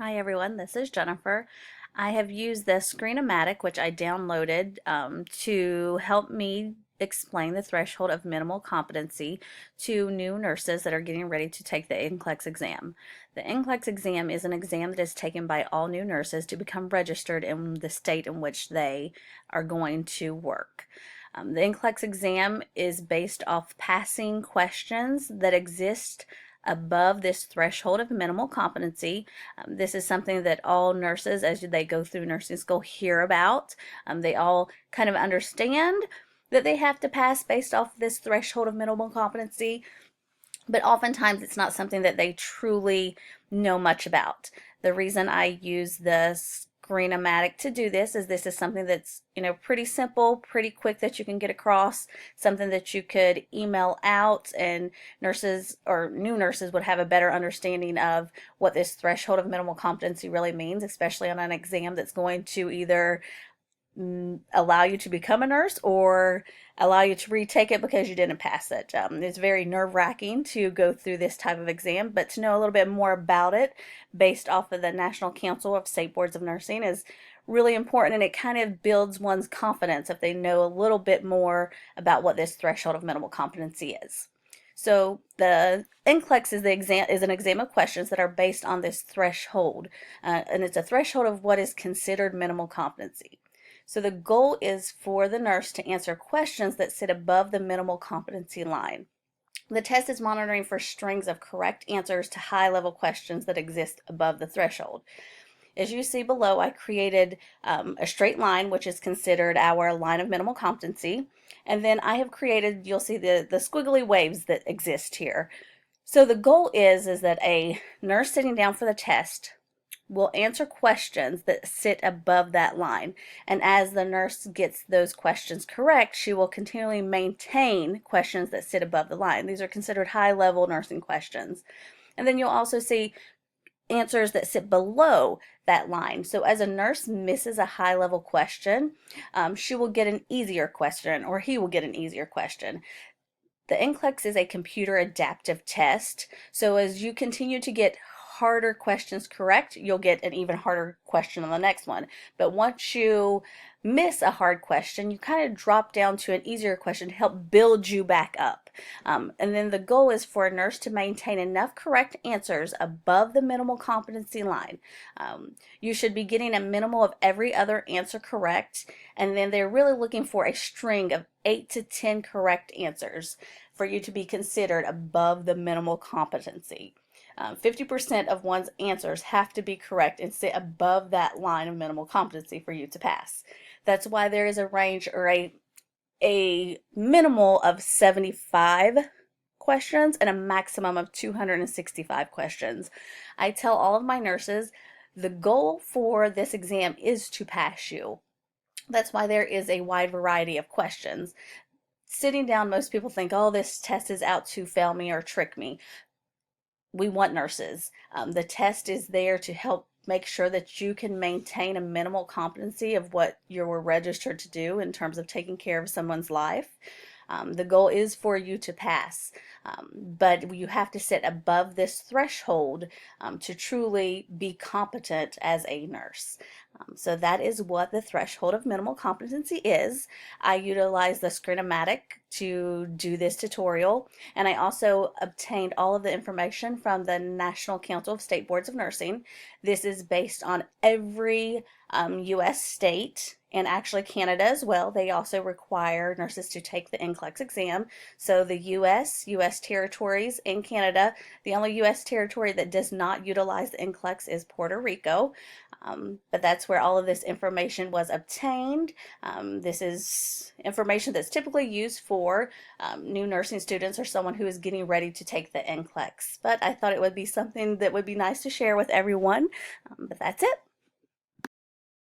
Hi everyone, this is Jennifer. I have used the Screen-O-Matic, which I downloaded to help me explain the threshold of minimal competency to new nurses that are getting ready to take the NCLEX exam. The NCLEX exam is an exam that is taken by all new nurses to become registered in the state in which they are going to work. The NCLEX exam is based off passing questions that exist above this threshold of minimal competency. This is something that all nurses, as they go through nursing school, hear about. They all kind of understand that they have to pass based off this threshold of minimal competency, but oftentimes it's not something that they truly know much about. The reason I use the Screen-O-Matic to do this is something that's pretty simple, pretty quick that you can get across, something that you could email out, and nurses or new nurses would have a better understanding of what this threshold of minimal competency really means, especially on an exam that's going to either allow you to become a nurse or allow you to retake it because you didn't pass it. It's very nerve-wracking to go through this type of exam, but to know a little bit more about it based off of the National Council of State Boards of Nursing is really important, and it kind of builds one's confidence if they know a little bit more about what this threshold of minimal competency is. So the NCLEX is an exam of questions that are based on this threshold, and it's a threshold of what is considered minimal competency. So the goal is for the nurse to answer questions that sit above the minimal competency line. The test is monitoring for strings of correct answers to high-level questions that exist above the threshold. As you see below, I created a straight line, which is considered our line of minimal competency. And then I have created, you'll see the squiggly waves that exist here. So the goal is that a nurse sitting down for the test will answer questions that sit above that line. And as the nurse gets those questions correct, she will continually maintain questions that sit above the line. These are considered high-level nursing questions. And then you'll also see answers that sit below that line. So as a nurse misses a high-level question, she will get an easier question, or he will get an easier question. The NCLEX is a computer adaptive test, so as you continue to get harder questions correct, you'll get an even harder question on the next one. But once you miss a hard question, you kind of drop down to an easier question to help build you back up. And then the goal is for a nurse to maintain enough correct answers above the minimal competency line. You should be getting a minimal of every other answer correct, and then they're really looking for a string of 8 to 10 correct answers for you to be considered above the minimal competency. 50% of one's answers have to be correct and sit above that line of minimal competency for you to pass. That's why there is a range, or a minimal of 75 questions and a maximum of 265 questions. I tell all of my nurses the goal for this exam is to pass you. That's why there is a wide variety of questions. Sitting down, most people think, oh, this test is out to fail me or trick me. We want nurses. The test is there to help make sure that you can maintain a minimal competency of what you were registered to do in terms of taking care of someone's life. The goal is for you to pass, but you have to sit above this threshold to truly be competent as a nurse. So that is what the threshold of minimal competency is. I utilize the Screen-O-Matic to do this tutorial, and I also obtained all of the information from the National Council of State Boards of Nursing. This is based on every U.S. state, and actually Canada as well. They also require nurses to take the NCLEX exam. So the U.S., U.S. territories, and Canada. The only U.S. territory that does not utilize the NCLEX is Puerto Rico. But that's where all of this information was obtained. This is information that's typically used for new nursing students or someone who is getting ready to take the NCLEX. But I thought it would be something that would be nice to share with everyone. But that's it.